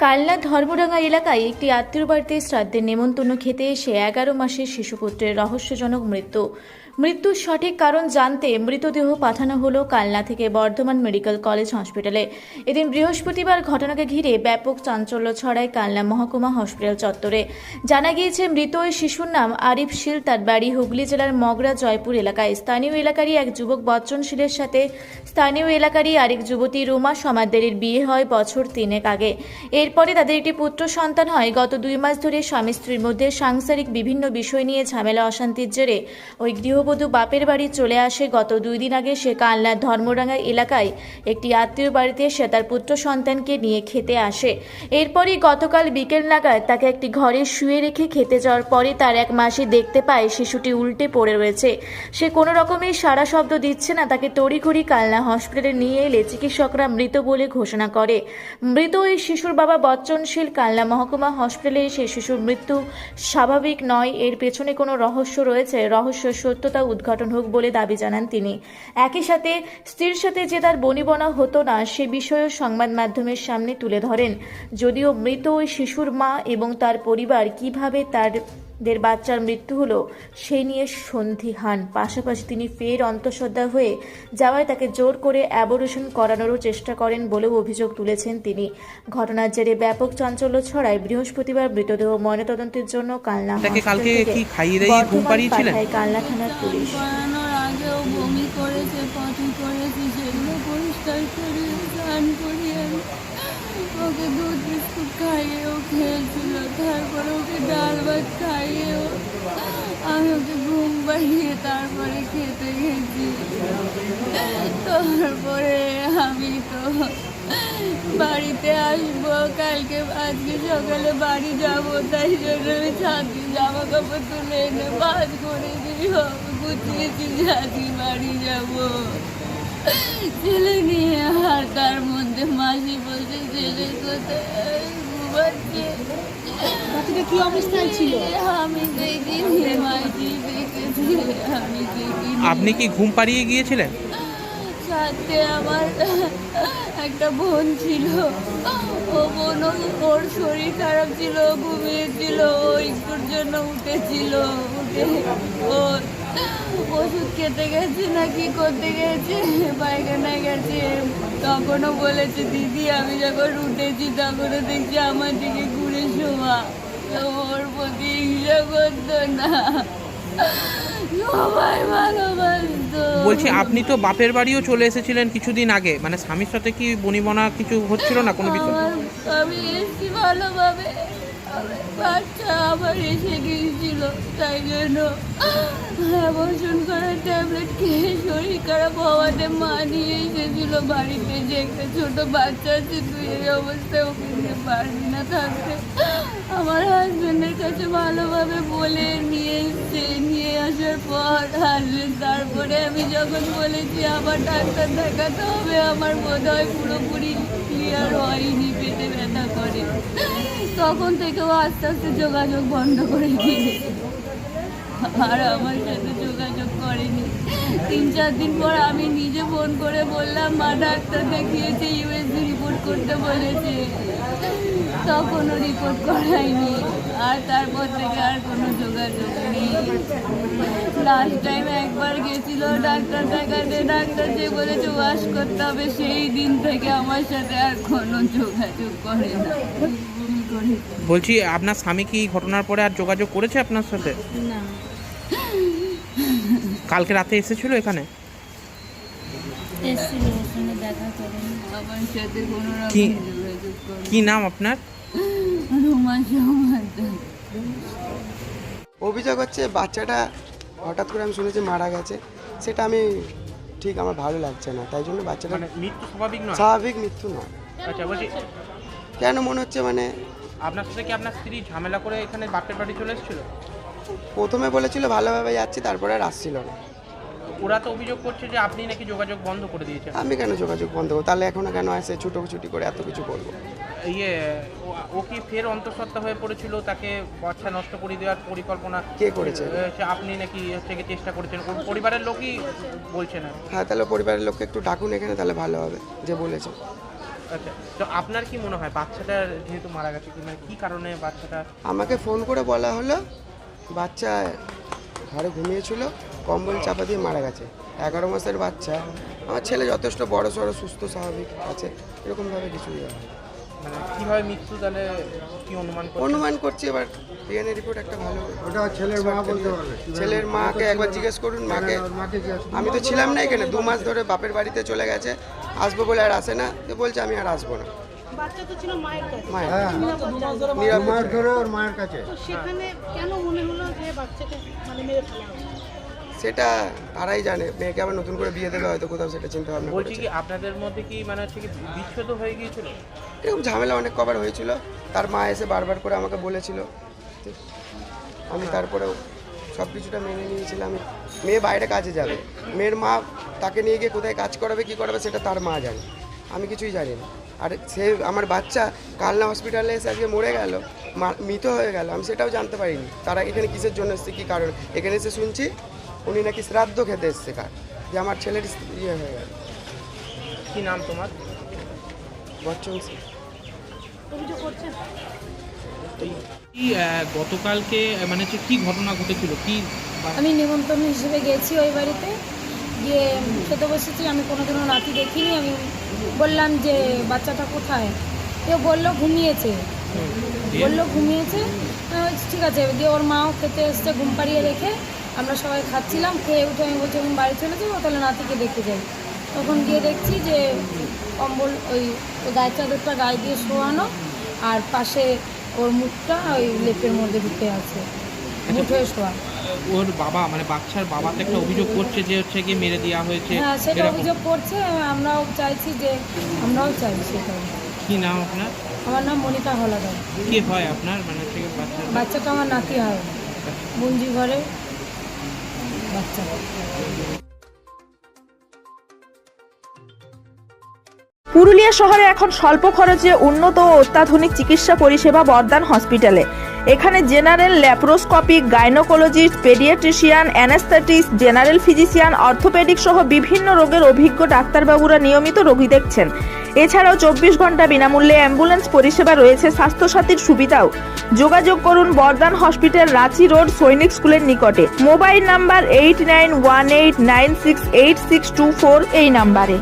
কালনা ধর্মডাঙ্গা এলাকায় একটি আত্মীয় বাড়িতে শ্রাদ্ধের নেমন্তন্ন খেতে এসে 11 মাসের শিশুপুত্রের রহস্যজনক মৃত্যুর সঠিক কারণ জানতে মৃতদেহ পাঠানো হলো কালনা থেকে বর্ধমান মেডিকেল কলেজ হসপিটালে। এদিন বৃহস্পতিবার ঘটনাকে ঘিরে ব্যাপক চাঞ্চল্য ছড়ায় কালনা মহকুমা হসপিটাল চত্বরে। জানা গিয়েছে, মৃত ওই শিশুর নাম আরিফ শীল। তার বাড়ি হুগলি জেলার মগরা জয়পুর এলাকায়। স্থানীয় এলাকারই এক যুবক বচ্চন শীলের সাথে স্থানীয় এলাকারই আরেক যুবতী রুমা সমাদ্দারের বিয়ে হয় বছর 3 আগে। এরপরে তাদের একটি পুত্র সন্তান হয়। গত 2 মাস ধরে স্বামী স্ত্রীর মধ্যে সাংসারিক বিভিন্ন বিষয় নিয়ে ঝামেলা অশান্তির জেরে ওই গৃহবধূ বাপের বাড়ি চলে আসে। গত 2 দিন আগে সে কালনার ধর্মডাঙ্গা এলাকায় একটি আত্মীয় বাড়িতে সে তার পুত্র সন্তানকে নিয়ে খেতে আসে। এরপরই গতকাল বিকেল নাগাদ তাকে একটি ঘরে শুয়ে রেখে খেতে যাওয়ার পরে তার 1 মাসে দেখতে পায় শিশুটি উল্টে পড়ে রয়েছে। সে কোনো রকমের সাড়া শব্দ দিচ্ছে না। তাকে তড়িঘড়ি কালনা হসপিটালে নিয়ে এলে চিকিৎসকরা মৃত বলে ঘোষণা করে। মৃত ওই শিশুর বাবা বচ্চন শীল কালনা মহকুমা হসপিটালে এসে শিশুর মৃত্যু স্বাভাবিক নয়, এর পেছনে কোনো রহস্য রয়েছে, রহস্যের সত্যতা উদ্ঘাটন হোক বলে দাবি জানান তিনি। একই সাথে স্ত্রীর সাথে যে তার বনিবনা হতো না সে বিষয়েও সংবাদ মাধ্যমের সামনে তুলে ধরেন। যদিও মৃত ওই শিশুর মা এবং তার পরিবার কিভাবে তাদের বাচ্চার মৃত্যু হলো সেই নিয়ে সন্দিহান। পাশাপাশি তিনি ফের অন্তঃসত্ত্বা হয়ে যাওয়ায় তাকে জোর করে অ্যাবর্শন করানোরও চেষ্টা করেন বলেও অভিযোগ তুলেছেন তিনি। ঘটনার জেরে ব্যাপক চাঞ্চল্য ছড়ায়। বৃহস্পতিবার মৃতদেহ ময়নাতদন্তের জন্য কালনা কালনা থানার পুলিশ। আগেও বমি করেছে, পটি করেছে, সেগুলো পরিষ্কার করে স্নান করিয়ে ওকে দুধ বিস্কুট খাইয়েও খেয়েছিল। তারপরে ওকে ডাল ভাত খাইয়েও আমি ওকে ঘুম পাইয়ে তারপরে খেতে গেছি। তারপরে আমি তো বাড়িতে আসবো কালকে, আজকে সকালে বাড়ি যাব, তাই জন্য আমি ছাদে জামা কাপড় তুলে এনে ভাজ করে গুছিয়েছি যে আজকে বাড়ি যাবো ছেলে নিয়ে। আর তার মধ্যে মাসি বলছে ছেলে কোথায় ঘুমাচ্ছে। কি অবস্থায় ছিল? আমি দেখিনি, মাসি দেখেছি, আমি দেখিনি। আপনি কি ঘুম পাড়িয়ে গিয়েছিলেন? সাথে আমার একটা বোন ছিল, ও বোনও ওর শরীর খারাপ ছিল, ঘুমিয়েছিল, ও একটুর জন্য উঠেছিল, উঠে ও ওষুধ খেতে গেছে না কি করতে গেছে, পায়খানায় গেছে। তখনও বলেছে দিদি আমি যখন উঠেছি তখনও দেখছি আমার দিকে ঘুরে শোয়া। ওর প্রতি হিংসা করতো না, সবাই ভালোবাসতো। বলছি আপনি তো বাপের বাড়িও চলে এসেছিলেন কিছুদিন আগে, মানে স্বামীর সাথে কি বনিবনা কিছু হচ্ছিল না কোনো বিষয়? আমি এসেছি ভালোভাবে, বাচ্চা আবার এসে গিয়েছিল, তাই জন্য অ্যাবর্শন করার ট্যাবলেট খেয়ে শরীর খারাপ হওয়াতে মা নিয়ে এসেছিল বাড়িতে, যে একটা ছোট বাচ্চা আছে, তুই এই অবস্থায় ওকে নিয়ে পারবি না থাকতে। আমার হাজব্যান্ডের কাছে ভালোভাবে বলে নিয়ে এসছে, নিয়ে আসার পর হাজব্যান্ড তারপরে আমি যখন বলেছি আবার ডাক্তার দেখাতে হবে, আমার বোধ হয় পুরোপুরি ক্লিয়ার হয়নি, পেটে ব্যথা করে, তখন থেকেও আস্তে আস্তে যোগাযোগ বন্ধ করে দিয়েছে আর আমার সাথে যোগাযোগ করেনি। 3-4 দিন পর আমি নিজে ফোন করে বললাম মা ডাক্তার দেখিয়েছে, ইউএসজি রিপোর্ট করতে বলেছে, তখনও রিপোর্ট করায়নি। আর তারপর থেকে আর কোনো যোগাযোগ নেই। লাস্ট টাইম একবার গেছিল ডাক্তার দেখাতে, ডাক্তার যে বলেছে ওয়াশ করতে হবে, সেই দিন থেকে আমার সাথে আর কোনো যোগাযোগ করে না। বলছি আপনার স্বামী কি ঘটনার পরে আর যোগাযোগ করেছে আপনার সাথে? না। কালকে রাতে এসেছিল এখানে? এসেছিল, ওর সঙ্গে দেখা করেন, আমার সাথে কোনো রকম যোগাযোগ করে। কি নাম আপনার? রুমা সমাদ্দার। অভিযোগ হচ্ছে বাচ্চাটা হঠাৎ করে আমি শুনেছি মারা গেছে, সেটা আমি ঠিক আমার ভালো লাগছে না, তাই জন্য বাচ্চাটা মৃত্যু স্বাভাবিক নয়? স্বাভাবিক মৃত্যু নয়। আচ্ছা, বলছি কেন মনে হচ্ছে মানে আপনার সাথে কি আপনার স্ত্রী ঝামেলা করে এখানে বাপের বাড়ি চলে এসেছিল? প্রথমে বলেছিল ভালোভাবে যাচ্ছি, তারপরে আর আসছিল না। ওরা তো অভিযোগ করছে যে আপনি নাকি যোগাযোগ বন্ধ করে দিয়েছেন। আমি কেন যোগাযোগ বন্ধ করবো? তাহলে এখনো কেন আসে ছুটোছুটি করে এত কিছু করবো? ও কি ফের অন্তঃসত্ত্বা হয়ে পড়েছিল, তাকে বাচ্চা নষ্ট করে দেওয়ার পরিকল্পনা কে করেছে? আপনি নাকি চেষ্টা করেছেন? ওর পরিবারের লোকই বলছে না? হ্যাঁ, তাহলে পরিবারের লোককে একটু ডাকুন এখানে, তাহলে ভালো হবে যে বলেছে। আচ্ছা, তো আপনার কি মনে হয় বাচ্চাটার যেহেতু মারা গেছে কি কারণে বাচ্চাটা? আমাকে ফোন করে বলা হলো বাচ্চা ঘরে ঘুমিয়েছিল, কম্বল চাপা দিয়ে মারা গেছে। 11 মাসের বাচ্চা। আমার ছেলে যথেষ্ট বড় সড়ো সুস্থ স্বাভাবিক আছে, এরকমভাবে কিছুই হয় না। মানে কিভাবে মৃত্যু তাহলে কি অনুমান করছেন? অনুমান করছি এবার ডিএনএ রিপোর্ট একটা ভালো। ওটা ছেলের মা বলতে পারবে। ছেলের মাকে একবার জিজ্ঞেস করুন। মাকে আমি তো ছিলাম না এখানে, 2 মাস ধরে বাপের বাড়িতে চলে গেছে, আসবো বলে আর আসে না, তো বলছে আমি আর আসবো না। বাচ্চা তো ছিল মায়ের কাছে। মায়ের হ্যাঁ, নিরাপদ 2 মাস ছিল। ধরে ওর মায়ের কাছে। তো সেখানে কেন মনে হলো যে বাচ্চাকে মানে মেরে ফেলা হবে? সেটা তারাই জানে, মেয়েকে আবার নতুন করে বিয়ে দেবে হয়তো কোথাও, সেটা চিন্তা ভাবনা বলছি করছে। কি আপনাদের মধ্যে কি মানে হচ্ছে কি বিচ্ছেদ হয়ে গিয়েছিল? এরকম ঝামেলা অনেক কবার হয়েছিল, তার মা এসে বারবার করে আমাকে বলেছিল, ঠিক। আমি তারপরেও সব কিছুটা মেনে নিয়েছিলাম। মেয়ে বাইরে কাজে যাবে, মেয়ের মা তাকে নিয়ে গিয়ে কোথায় কাজ করাবে কী করাবে সেটা তার মা জানে, আমি কিছুই জানি না। আর সে আমার বাচ্চা কালনা হসপিটালে এসে আজকে মরে গেল, মৃত হয়ে গেল, আমি সেটাও জানতে পারিনি। তারা এখানে কিসের জন্য এসছে, কী কারণ এখানে এসে শুনছি উনি নাকি শ্রাদ্ধ খেতে এসছে কার, যে আমার ছেলের ইয়ে হয়ে গেল। কি নাম তোমার? বচ্চন সিং। অভিযোগ করছেন? কি গতকালকে মানে হচ্ছে কি ঘটনা ঘটেছিল কি? আমি নিমন্ত্রণ হিসেবে গেছি ওই বাড়িতে, গিয়ে খেতে বসেছি। আমি কোনোদিনও নাতি দেখিনি। আমি বললাম যে বাচ্চাটা কোথায়, কেউ বললো ঘুমিয়েছে, বললো ঘুমিয়েছে। আমি বলছি ঠিক আছে। দিয়ে ওর মাও খেতে এসছে, ঘুম পাড়িয়ে রেখে আমরা সবাই খাচ্ছিলাম। খেয়ে উঠে আমি বলছি আমি বাড়ি চলে যাবো, তাহলে নাতিকে দেখতে যাই। তখন গিয়ে দেখছি যে কম্বল ওই গায়ের চাদরটা গায়ে দিয়ে শোয়ানো, আর পাশে ওর মুখটা ওই লেপের মধ্যে ঢুকে আছে, মুঠ হয়ে শোয়া। ওর বাবা মানে বাচ্চার বাবা তো একটা অভিযোগ করছে যে হচ্ছে কি মেরে দেওয়া হয়েছে। হ্যাঁ, সেটা এরকম। অভিযোগ করছে। আমরাও চাইছি যে আমরাও চাইছি এটা। কি নাম আপনার? আমার নাম মনিকা হলাদার। কে হয় আপনার মানে হচ্ছে কি বাচ্চার? বাচ্চাটা আমার নাতি হয়, মুঞ্জি ঘরে বাচ্চা। পুরুলিয়া শহরে এখন স্বল্প খরচে উন্নত ও অত্যাধুনিক চিকিৎসা পরিষেবা বর্দান হসপিটালে। এখানে general, laparoscopic, gynaecologist, paediatrician, anaesthetist, general physician, orthopaedic সহ বিভিন্ন রোগের অভিজ্ঞ ডাক্তারবাবুরা নিয়মিত রোগী দেখছেন। এছাড়াও 24 ঘন্টা বিনামূল্যে অ্যাম্বুলেন্স পরিষেবা রয়েছে, স্বাস্থ্যসাথীর সুবিধাও। যোগাযোগ করুন বর্দান হসপিটাল, রাঁচি রোড, সৈনিক স্কুলের নিকটে। মোবাইল নাম্বার 8918968624 এই নাম্বারে।